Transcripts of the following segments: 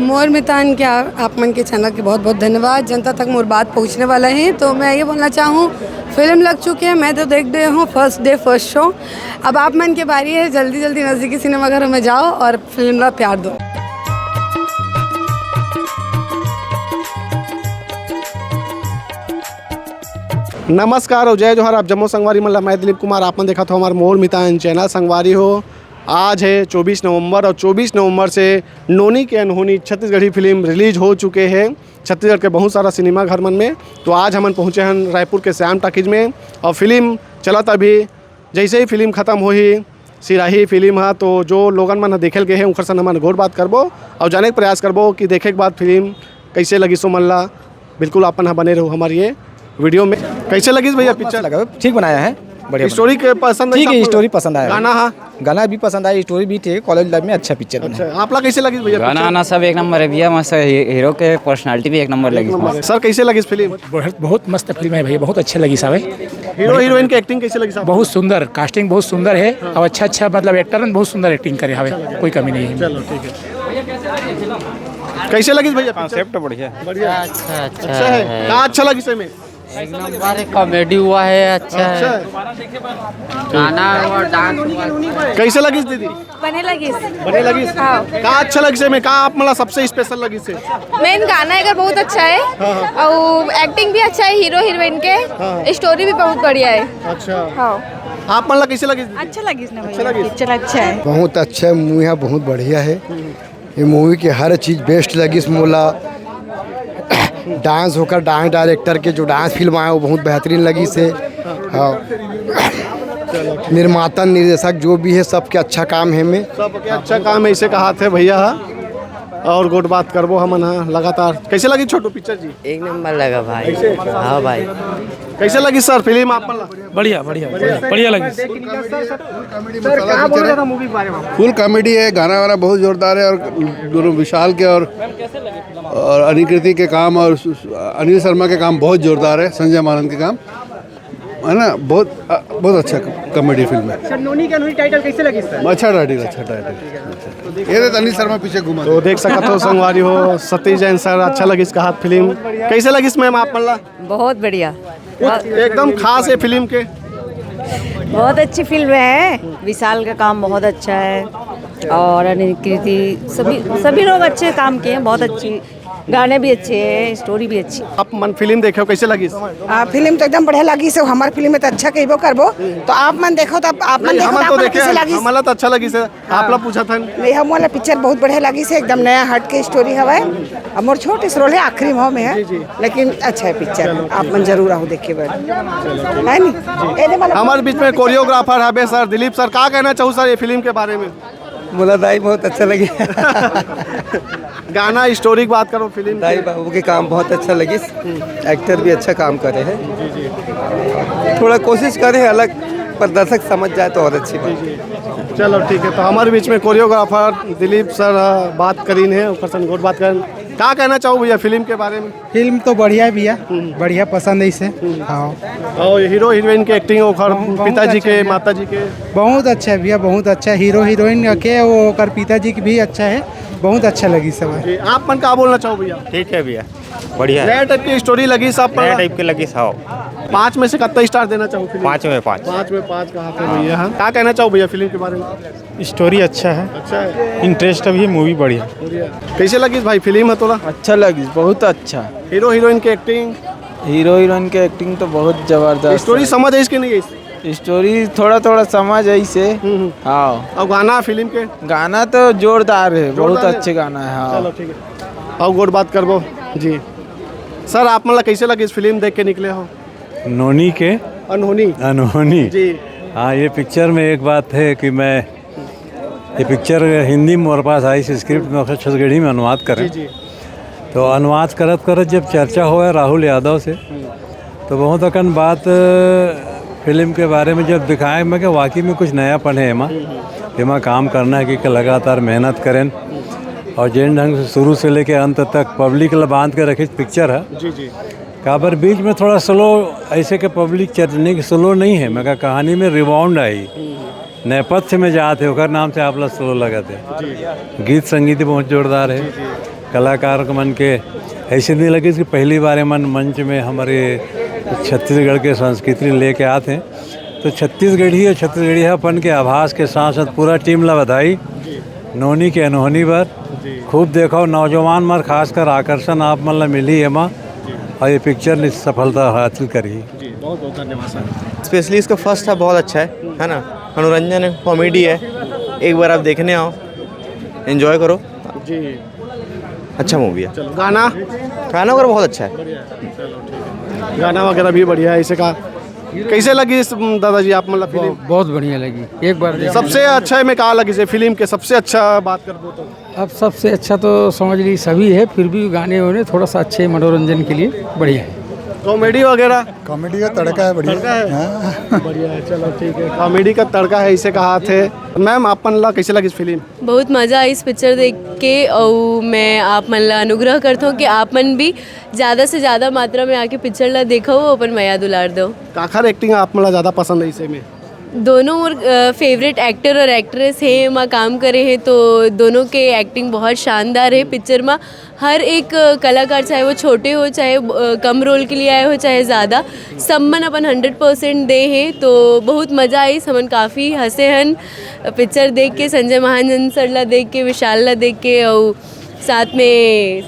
मोर मितान के आप मन के चैनल के बहुत बहुत धन्यवाद। जनता तक मोर बात पहुंचने वाला है, तो मैं ये बोलना चाहूँ फिल्म लग चुके हैं, मैं तो देख रही हूँ फर्स्ट डे फर्स्ट शो। अब आप मन की बारी है, जल्दी जल्दी नज़दीकी सिनेमाघरों में जाओ और फिल्म का प्यार दो। नमस्कार और जय जोहर। आप जम्मू संगवारी मतलब मैं दिलीप कुमार। आपने देखा था हमारे मोर मितान चैनल संगवारी हो। आज है 24 नवंबर और 24 नवंबर से नोनी के अनहोनी छत्तीसगढ़ी फिल्म रिलीज हो चुके हैं छत्तीसगढ़ के बहुत सारा सिनेमा घर मन में। तो आज हम पहुँचे हैं रायपुर के श्याम टाकीज में और फिल्म चलत अभी। जैसे ही फिल्म ख़त्म हो ही सिराही फिल्म है, तो जो लोगन मन देखल गए हैं उनकर सन हमन गोर बात करबो और जाने के प्रयास करबो कि देखे के बाद फिल्म कैसे लगी सो मल्ला। बिल्कुल अपन बने रहो हमारी ये वीडियो में। कैसे लगी भैया पिक्चर? लगा ठीक बनाया है, बढ़िया। स्टोरी के पसंद? ठीक है, स्टोरी पसंद आया। गाना? हाँ, गाना भी पसंद आया, स्टोरी भी ठीक। कॉलेज लाइफ में अच्छा पिक्चर बना। अच्छा, आप लोग कैसे लगी भैया? गाना आना सब एक नंबर है भैया, मस्त हीरो के पर्सनालिटी भी एक नंबर लगी। सर कैसे लगी इस फिल्म? बहुत मस्त फिल्म है भैया, बहुत अच्छी लगी साहब। हीरो हीरोइन की एक्टिंग कैसे लगी साहब? बहुत सुंदर कास्टिंग, बहुत सुंदर है और अच्छा मतलब एक्टर ने बहुत सुंदर एक्टिंग करे हमें, कोई कमी नहीं है। चलो ठीक है। कैसे लगी भैया? कॉन्सेप्ट बढ़िया बढ़िया, अच्छा है। कहाँ अच्छा लगी इसमें? एक नंबर कॉमेडी हुआ है, अच्छा है। गाना और डांस हुआ। कैसे लगी दीदी? बने लगी बढ़िया लगी। कहाँ अच्छा लगी से में? कहाँ आप मतलब सबसे स्पेशल लगी से? मेन गाना अगर बहुत अच्छा है और एक्टिंग भी अच्छा है हीरो हीरोइन के, स्टोरी भी बहुत बढ़िया है। अच्छा, हाँ आप मतलब कैसे लगी? अच्छा लगी इसने अच्छा लगी। पिक्चर अच्छा है, बहुत अच्छा मूवी है, बहुत बढ़िया है। ये मूवी की हर चीज़ बेस्ट लगी। इसमें बोला डांस होकर डांस डायरेक्टर के जो डांस फिल्म आया वो बहुत बेहतरीन लगी से। हाँ, निर्माता निर्देशक जो भी है सबके अच्छा काम है में सबके अच्छा काम है, इसे कहा थे भैया। और गुड बात करबो हम लगातार। कैसे लगी छोटू पिक्चर जी? एक नंबर लगा भाई। हाँ भाई। कैसे लगी सर फिल्म आप? बढ़िया बढ़िया बढ़िया लगी। फुल कॉमेडी है, गाना वाना बहुत जोरदार है और दोनों विशाल के और अनिकृति के काम और अनिल शर्मा के काम बहुत जोरदार है। संजय मानंद के काम है ना, बहुत अच्छा कॉमेडी फिल्म है। नोनी के अनहोनी टाइटल कैसे लगी सर? अच्छा टाइटल। ये तो अनिल शर्मा पीछे घुमा। तो देख सकते हो संगवारी हो सतीश जैन सर, अच्छा लगी इसका हाथ फिल्म। कैसे लगी इसमें आप? बहुत बढ़िया, एकदम खास है फिल्म के। बहुत अच्छी फिल्म है। विशाल का काम बहुत अच्छा है और अनिकृति सभी लोग अच्छे काम किए हैं, बहुत अच्छी। गाने भी अच्छे हैं, स्टोरी भी अच्छी। आप मन फिल्म देखे हो, कैसे लगी? फिल्म तो एकदम बढ़िया लगी से। हमारे फिल्म में तो अच्छा कहबो करबो, तो आप मन देखो तो आप मन देखो तो देखे कैसे लगी? हमारा तो अच्छा लगी से। आप लोग पूछा था नहीं, हम वाला पिक्चर बहुत बढ़िया लगी से। एकदम नया हट के स्टोरी हवा। अब मोर छोटे से रोल है, आखिरी भाव में है, लेकिन अच्छा है पिक्चर। आप मन जरूर आओ देखे है नहीं। हमारे बीच में कोरियोग्राफर है सर दिलीप सर। क्या कहना चाहूँ सर ये फिल्म के बारे में? बोला दाई बहुत अच्छा लगे। गाना स्टोरी की बात करो। फिल्म दाई बाबू के काम बहुत अच्छा लगी। एक्टर भी अच्छा काम करे हैं, थोड़ा कोशिश करे अलग, पर दर्शक समझ जाए तो और अच्छी बात। चलो ठीक है। तो हमारे बीच में कोरियोग्राफर दिलीप सर बात करीन है, ऊपर बात करें। क्या कहना चाहूँ भैया फिल्म के बारे में? फिल्म तो बढ़िया है भैया, बढ़िया पसंद है इसे। हाँ, और हीरो हीरोइन के एक्टिंग और पिताजी के माताजी के बहुत अच्छा है भैया, बहुत अच्छा। हीरो हीरोइन के वो कर पिताजी की भी अच्छा है, बहुत अच्छा लगी सब। आप मन क्या बोलना चाहो भैया? ठीक है भैया, बढ़िया नया टाइप की स्टोरी लगी सब। नया टाइप की लगी सब। 5 में से कितना स्टार देना चाहूँ? 5 में 5। 5 में 5 कहा थे भैया। हाँ, क्या कहना चाहो भैया फिल्म के बारे में? स्टोरी अच्छा है, अच्छा है, इंटरेस्ट भी, मूवी बढ़िया। कैसे लगी भाई फिल्म? है थोड़ा अच्छा लगी, बहुत अच्छा। हीरो हीरोइन की एक्टिंग, हीरो हीरोइन के एक्टिंग तो बहुत जबरदस्त। स्टोरी समझ है इसकी नहीं है? स्टोरी थोड़ा समझ आई से। हाँ, और गाना फिल्म के? गाना तो जोरदार है, बहुत अच्छे गाना है। हाँ, चलो ठीक है। और गुड बात करबो जी। सर आप मतलब कैसे लगे इस फिल्म देख के निकले हो? नोनी के अनहोनी जी। हाँ, ये पिक्चर में एक बात है कि मैं ये पिक्चर हिंदी में मेरे पास आई, इस स्क्रिप्ट में छत्तीसगढ़ी में अनुवाद करें। जी। तो अनुवाद करत जब चर्चा हुआ राहुल यादव से, तो बहुत अकन बात फिल्म के बारे में जब दिखाए, मैं कि वाकई में कुछ नयापन है एमा काम करना है कि लगातार मेहनत करें और जिन ढंग से शुरू से लेके अंत तक पब्लिक ला बांध के रखी पिक्चर है। जी। काबर बीच में थोड़ा स्लो, ऐसे के पब्लिक चलने की स्लो नहीं है। मैं कहानी में रिबाउंड आई, नेपथ्य में जाते ओकर नाम से आप लोग स्लो लगा थे। गीत संगीत बहुत जोरदार है। कलाकार को मन के ऐसे नहीं लगी कि पहली बार मन मंच में हमारे छत्तीसगढ़ के संस्कृति लेके आते हैं। तो छत्तीसगढ़ी और छत्तीसगढ़ीपन के आभास के साथ साथ पूरा टीम ला बधाई नोनी के अनहोनी पर। खूब देखो नौजवान मर खासकर आकर्षण आप मन ला मिली है माँ, और ये पिक्चर ने सफलता हासिल करी। बहुत बहुत धन्यवाद सर। स्पेशली इसका फर्स्ट हाफ बहुत अच्छा है ना, मनोरंजन है, कॉमेडी है, एक बार आप देखने आओ, एंजॉय करो जी। अच्छा मूवी है। चलो गाना गाना वगैरह बहुत अच्छा है। गाना वगैरह भी बढ़िया है। इसे का कैसे लगी दादाजी आप मतलब फिल्म? बहुत बढ़िया लगी, एक बार सबसे अच्छा में कहा लगी से फिल्म के सबसे अच्छा बात कर दो तो? अब सबसे अच्छा तो समझ ली सभी है, फिर भी गाने वाने थोड़ा सा अच्छे मनोरंजन के लिए बढ़िया है। कॉमेडी वगैरह? कॉमेडी का तड़का है, बढ़िया है। बढ़िया है, चलो ठीक है। कॉमेडी का तड़का है इसे कहा थे। मैम आप मन ला कैसे लगी इस फिल्म? बहुत मज़ा आई इस पिक्चर देख के, और मैं आप मन ला अनुग्रह करता हूँ कि आप मन भी ज़्यादा से ज़्यादा मात्रा में आके पिक्चर ला देखो, अपन मया दुलार दो। काखर एक्टिंग आप मन ला ज़्यादा पसंद है इसे में? दोनों और फेवरेट एक्टर और एक्ट्रेस हैं माँ काम करे हैं, तो दोनों के एक्टिंग बहुत शानदार है पिक्चर में। हर एक कलाकार चाहे वो छोटे हो चाहे कम रोल के लिए आए हो चाहे ज़्यादा, सब मन अपन 100% दे हैं। तो बहुत मज़ा आई, समन काफ़ी हंसे हन पिक्चर देख के, संजय महाजन सर ला देख के, विशाल ला देख के, और साथ में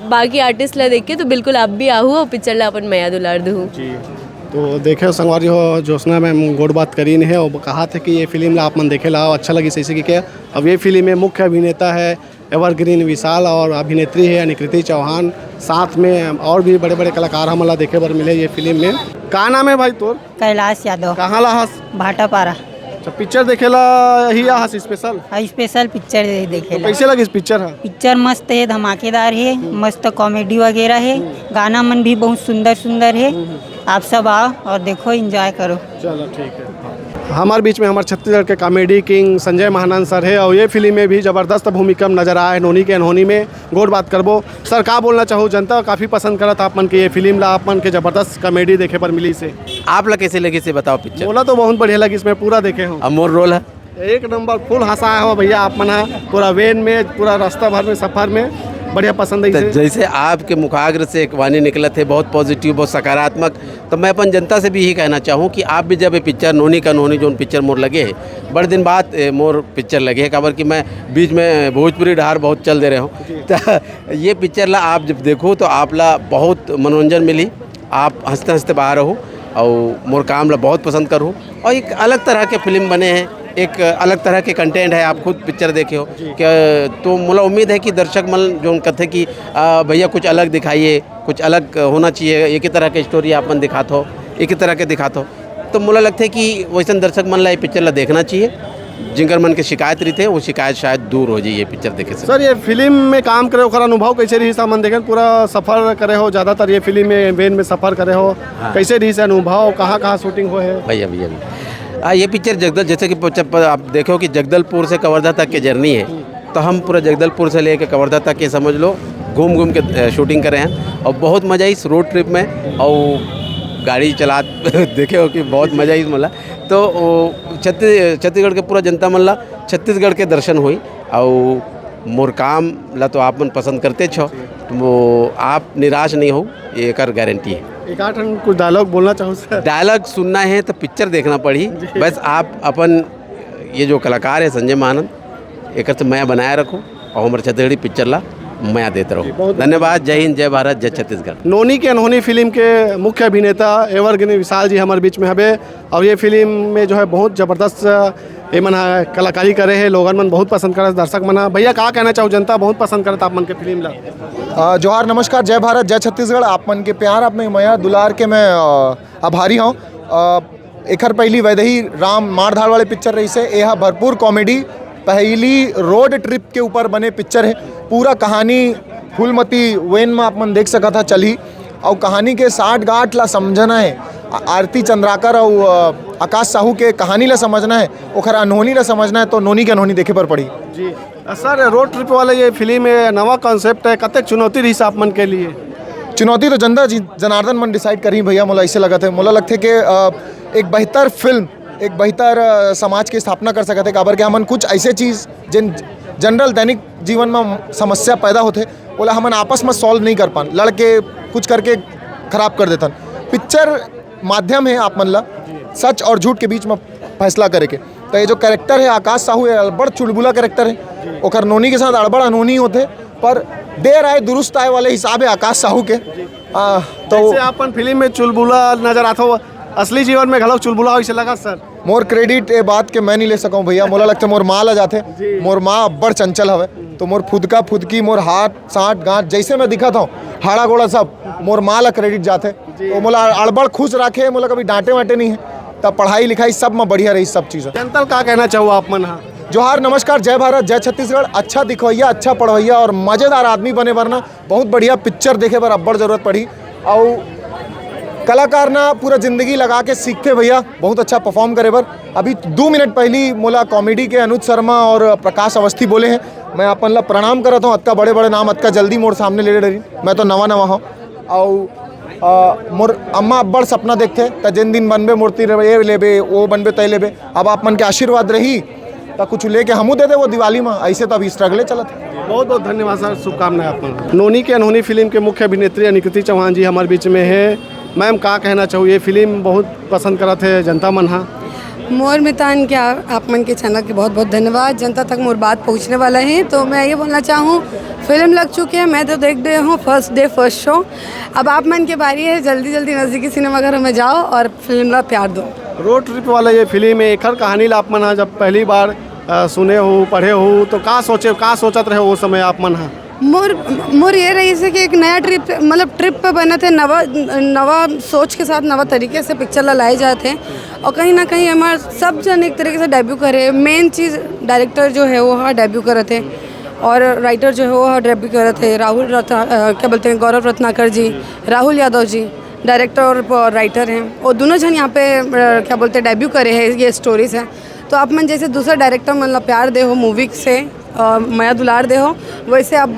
बाकी आर्टिस्ट ला देख के। तो बिल्कुल आप भी आहू और पिक्चर ला अपन मया दुलार दूँ। तो देखे संगवारी हो ज्योत्सना मैम गोड बात करी है और कहा थे कि ये फिल्म ला आप मन देखे ला अच्छा लगी सही से। क्या अब ये फिल्म में मुख्य अभिनेता है एवरग्रीन विशाल और अभिनेत्री है निकृति चौहान, साथ में और भी बड़े बड़े कलाकार हमला देखे बर मिले ये फिल्म में। का नाम है भाई तोर? कैलाश यादव। कहाँ ला हस? भाटापारा। अच्छा, पिक्चर देखेला ही हस स्पेशल? स्पेशल पिक्चर देखे। तो कैसे लगी इस पिक्चर? है पिक्चर मस्त है, धमाकेदार है, मस्त कॉमेडी वगैरह है, गाना मन भी बहुत सुंदर सुंदर है। आप सब आओ और देखो, एंजॉय करो। चलो ठीक है। हमारे बीच में हमारे छत्तीसगढ़ के comedy king Sanjay Mahanand sir है और ये फिल्म में भी ज़बरदस्त भूमिका में नजर आया है नोनी के अनहोनी में। गोड बात करबो सर, का बोलना चाहो? जनता काफ़ी पसंद करत आप मन के ये फिल्म ला, आप मन के ज़बरदस्त कॉमेडी देखे पर मिली से। आप ला कैसे लगी से बताओ पिक्चर? बोला तो बहुत बढ़िया लगी, इसमें पूरा देखे हो। अब मोर रोल है एक नंबर, फुल हंसाया हो भैया आप मना, पूरा वेन में पूरा रास्ता भर में सफ़र में बढ़िया पसंद है। तो जैसे आपके मुखाग्र से एक वाणी निकला थे बहुत पॉजिटिव बहुत सकारात्मक, तो मैं अपन जनता से भी यही कहना चाहूँ कि आप भी जब ये पिक्चर नोनी का नोनी जो पिक्चर मोर लगे है, बड़े दिन बाद मोर पिक्चर लगे है, खबर कि मैं बीच में भोजपुरी ढार बहुत चल दे रहे हूँ। तो ये पिक्चर ला आप जब देखो तो आप ला बहुत मनोरंजन मिली, आप हंसते हंसते बाहर हो और मोर काम ला बहुत पसंद करूँ। और एक अलग तरह के फिल्म बने हैं, एक अलग तरह के कंटेंट है, आप खुद पिक्चर देखे हो क्या? तो मुझे उम्मीद है कि दर्शक मन जो कहते कि भैया कुछ अलग दिखाइए, कुछ अलग होना चाहिए, एक ही तरह के स्टोरी आप मन दिखाते हो, एक ही तरह के दिखाते हो, तो मुझे लगता है कि वैसे दर्शक मन ला ये पिक्चर ला देखना चाहिए। जिनकर मन के शिकायत रही थे वो शिकायत शायद दूर हो जाए ये पिक्चर देखे से। सर ये फिल्म में काम करे हो अनुभव कैसे रही सामान देखे? पूरा सफ़र करे हो, ज़्यादातर ये फिल्म में वेन में सफ़र करे हो, कैसे रही से अनुभव? कहाँ शूटिंग हो है भैया? ये पिक्चर जगदल, जैसे कि आप देखो कि जगदलपुर से कवर्धा तक की जर्नी है, तो हम पूरा जगदलपुर से लेकर कवर्धा तक ये समझ लो घूम घूम के शूटिंग करे हैं और बहुत मज़ा आई इस रोड ट्रिप में। और गाड़ी चला देखे हो कि बहुत मज़ा आई मला। तो छत्तीसगढ़ के पूरा जनता मन ला छत्तीसगढ़ के दर्शन हुई और मोर काम ला तो आप मन पसंद करते छो, तो वो आप निराश नहीं हो, ये एक गारंटी है। एक आठ कुछ डायलॉग बोलना चाहो सर? डायलॉग सुनना है तो पिक्चर देखना पड़ी, बस आप अपन ये जो कलाकार है संजय महानंद, एक तो मैं बनाया रखूँ और हमारे छत्तीसगढ़ी पिक्चर ला मैं देते रहूँ। धन्यवाद। जय हिंद, जय भारत, जय छत्तीसगढ़। नोनी के अनहोनी फिल्म के मुख्य अभिनेता एवरग्रीन विशाल जी हमारे बीच में हवे और ये फिल्म में जो है बहुत ज़बरदस्त ये मन कलाकारी करे है, लोगन मन बहुत पसंद करे, दर्शक मना। भैया कहा कहना चाहो? जनता बहुत पसंद करता आप मन के फिल्म ला। जोहार, नमस्कार, जय भारत, जय छत्तीसगढ़। आप मन के प्यार, आप में मया दुलार के मैं आभारी हूँ। एक पहली वैदही राम मारधाड़ वाले पिक्चर रही से, यह भरपूर कॉमेडी पहली रोड ट्रिप के ऊपर बने पिक्चर है। पूरा कहानी फूलमती वेन में आप मन देख सका था चली और कहानी के 60 गांठ ला समझना है। आरती चंद्राकर और आकाश साहू के कहानी ला समझना है, ओखर अनहोनी ला समझना है, तो नोनी के अनहोनी देखे पर पड़ी। जी सर, रोड ट्रिप वाले ये फिल्म में नवा कॉन्सेप्ट है, कतक चुनौती रही आप मन के लिए? चुनौती तो जनता जनार्दन मन डिसाइड करी भैया। मोला ऐसे लगा थे, मोला लगते कि एक बेहतर फिल्म, एक बेहतर समाज की स्थापना कर सकते काबर के हमन कुछ ऐसे चीज़ जनरल दैनिक जीवन में समस्या पैदा होते बोला हमन आपस में सॉल्व नहीं कर पान, लड़के कुछ करके खराब कर देतन। पिक्चर माध्यम है आप मन ला सच और झूठ के बीच में फैसला करे के। तो ये जो कैरेक्टर है आकाश साहू है अड़बड़ चुलबुला कैरेक्टर है, ओकर नोनी के साथ अड़बड़ अनहोनी होते, पर देर आए दुरुस्त आए वाले हिसाब है आकाश साहू के। तो अपन फिल्म में चुलबुला नजर आता हो, असली जीवन में घलोक चुलबुला हो, इसे लगा सर मोर क्रेडिट ये बात के मैं नहीं ले सकूँ भैया, मोला लगता मोर माँ ला जाते, मोर माँ अब्बड़ चंचल हवे, तो मोर फुदका फुदकी मोर हाथ साँट गांठ जैसे मैं दिखा था हाड़ा गोड़ा सब मोर माँ ला क्रेडिट जाते, तो मोला अड़बड़ खुश रखे, मोला कभी डांटे वाटे नहीं है, तब पढ़ाई लिखाई सब में बढ़िया रही सब चीज़। जनता का कहना चाहो आप मन? हाँ जोहार नमस्कार, जय भारत जय छत्तीसगढ़। अच्छा दिखवैया अच्छा पढ़वैया और मज़ेदार आदमी बने वरना बहुत बढ़िया पिक्चर देखे बर अब्बड़ जरूरत पड़ी। और कलाकार ना पूरा जिंदगी लगा के सीखे भैया, बहुत अच्छा परफॉर्म करे बर। अभी 2 मिनट पहली मोला कॉमेडी के अनुज शर्मा और प्रकाश अवस्थी बोले हैं, मैं अपन ला प्रणाम करता हूँ। अतका बड़े बड़े नाम अतका जल्दी मोर सामने ले रही, मैं तो नवा नवा हूँ। और मोर अम्मा अब्बड़ सपना देखते तो जिन दिन बनबे मूर्ति ये लेबे वो बनबे तय लेबे, अब आप मन के आशीर्वाद रही तो कुछ लेके हमू दे दे वो दिवाली में, ऐसे तो अभी स्ट्रगले चलत है। बहुत बहुत धन्यवाद सर, शुभकामनाएं आपको। नोनी की अनहोनी फिल्म के मुख्य अभिनेत्री अनिकृति चौहान जी हमारे बीच में है। मैम का कहना चाहूँ, ये फिल्म बहुत पसंद करा थे जनता मन? हाँ मोर मितान के आप मन के चैनल के बहुत बहुत धन्यवाद, जनता तक मोर बात पहुंचने वाला है। तो मैं ये बोलना चाहूँ फिल्म लग चुके हैं, मैं तो देख रही हूँ फर्स्ट डे फर्स्ट शो। अब आप मन की बारी है, जल्दी जल्दी नज़दीकी सिनेमाघर में जाओ और फिल्म ला प्यार दो। रोड ट्रिप वाला ये फिल्म है, एक हर कहानी ला आप मन हाँ जब पहली बार सुने हो पढ़े हो तो का सोचत रहे वो समय आप मन? हाँ मोर ये रही है कि एक नया ट्रिप पे बने थे, नवा सोच के साथ नवा तरीके से पिक्चर ला लाए जाते हैं। और कहीं ना कहीं हमारे सब जन एक तरीके से डेब्यू करे। मेन चीज़ डायरेक्टर जो है वो हाँ डेब्यू करे थे और राइटर जो है वो हाँ डेब्यू करे थे। क्या बोलते हैं, गौरव रत्नाकर जी, राहुल यादव जी डायरेक्टर और राइटर हैं, और दोनों जन यहाँ पे क्या बोलते हैं डेब्यू करे हैं ये स्टोरीज हैं। तो आप मन जैसे दूसरा डायरेक्टर मतलब प्यार दे हो मूवी से माया दुलार दे हो, वैसे अब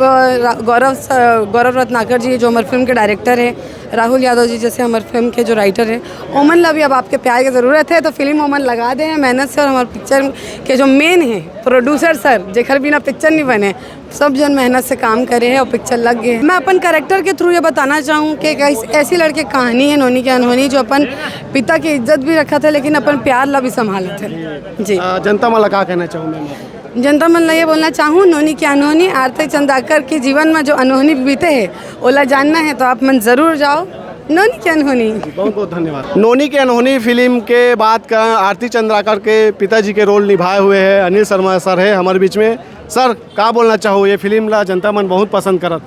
गौरव रत्नाकर जी जो हमारे फिल्म के डायरेक्टर है, राहुल यादव जी जैसे हमारे फिल्म के जो राइटर हैं, ओमन ला भी अब आपके प्यार की ज़रूरत है। तो फिल्म ओमन लगा दे मेहनत से, और हमारे पिक्चर के जो मेन है प्रोड्यूसर सर जेखर बिना पिक्चर नहीं बने, सब जन मेहनत से काम करे हैं और पिक्चर लग गए। मैं अपन कैरेक्टर के थ्रू ये बताना चाहूँ कि ऐसी लड़के कहानी है नोनी की अनहोनी, जो अपन पिता की इज्जत भी रखा था लेकिन अपन प्यार ला भी संभाला थे। जी जनता मला का कहना चाहूँ मैं? जनता मन ला ये बोलना चाहूँ, नोनी की अनहोनी आरती चंदाकर के जीवन में जो अनहोनी बीते हैं ओला जानना है तो आप मन ज़रूर जाओ नोनी की अनहोनी। बहुत बहुत धन्यवाद। नोनी की अनहोनी फिल्म के बाद का आरती चंद्राकर के पिताजी के रोल निभाए हुए हैं अनिल शर्मा सर है हमारे बीच में। सर का बोलना चाहो, ये फिल्म ला जनता मन बहुत पसंद करत?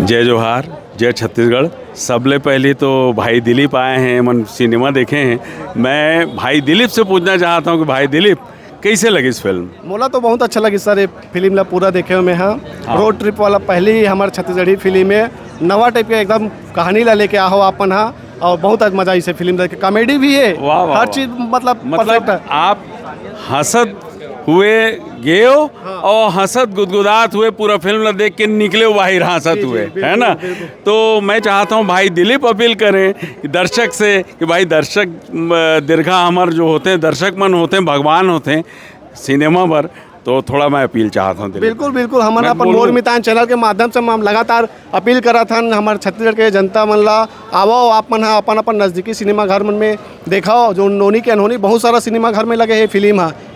जय जोहार जय छत्तीसगढ़। सबले पहले तो भाई दिलीप आए हैं, मन सिनेमा देखे हैं। मैं भाई दिलीप से पूछना चाहता हूँ कि भाई दिलीप कैसे लगी इस फिल्म? मोला तो बहुत अच्छा लगी सर, ये फिल्म ला पूरा देखे हुए हाँ। रोड ट्रिप वाला पहली हमारे छत्तीसगढ़ी फिल्म है, नवा टाइप के एकदम कहानी ला लेके आओ अपन हाँ, और बहुत आज मजा इसे फिल्म देख के, कॉमेडी भी है, हर चीज मतलब आप हंसत हुए गए हो और हंसत गुदगुदात हुए पूरा फिल्म ला देख के निकले बाहर हंसत हुए, है ना? तो मैं चाहता हूँ भाई दिलीप अपील करें दर्शक से कि भाई दर्शक दीर्घा हमारे जो होते हैं दर्शक मन होते हैं, भगवान होते हैं सिनेमा पर, तो थोड़ा मैं अपील चाहता हूँ। बिल्कुल बिल्कुल, हमारा अपन मोर मितान चैनल के माध्यम से हम लगातार अपील करा था हमारे छत्तीसगढ़ के जनता मन ला, आवो आप मन अपन नज़दीकी सिनेमा घर मन में देखा जो नोनी की अनहोनी बहुत सारा सिनेमा घर में लगे है फिल्म है।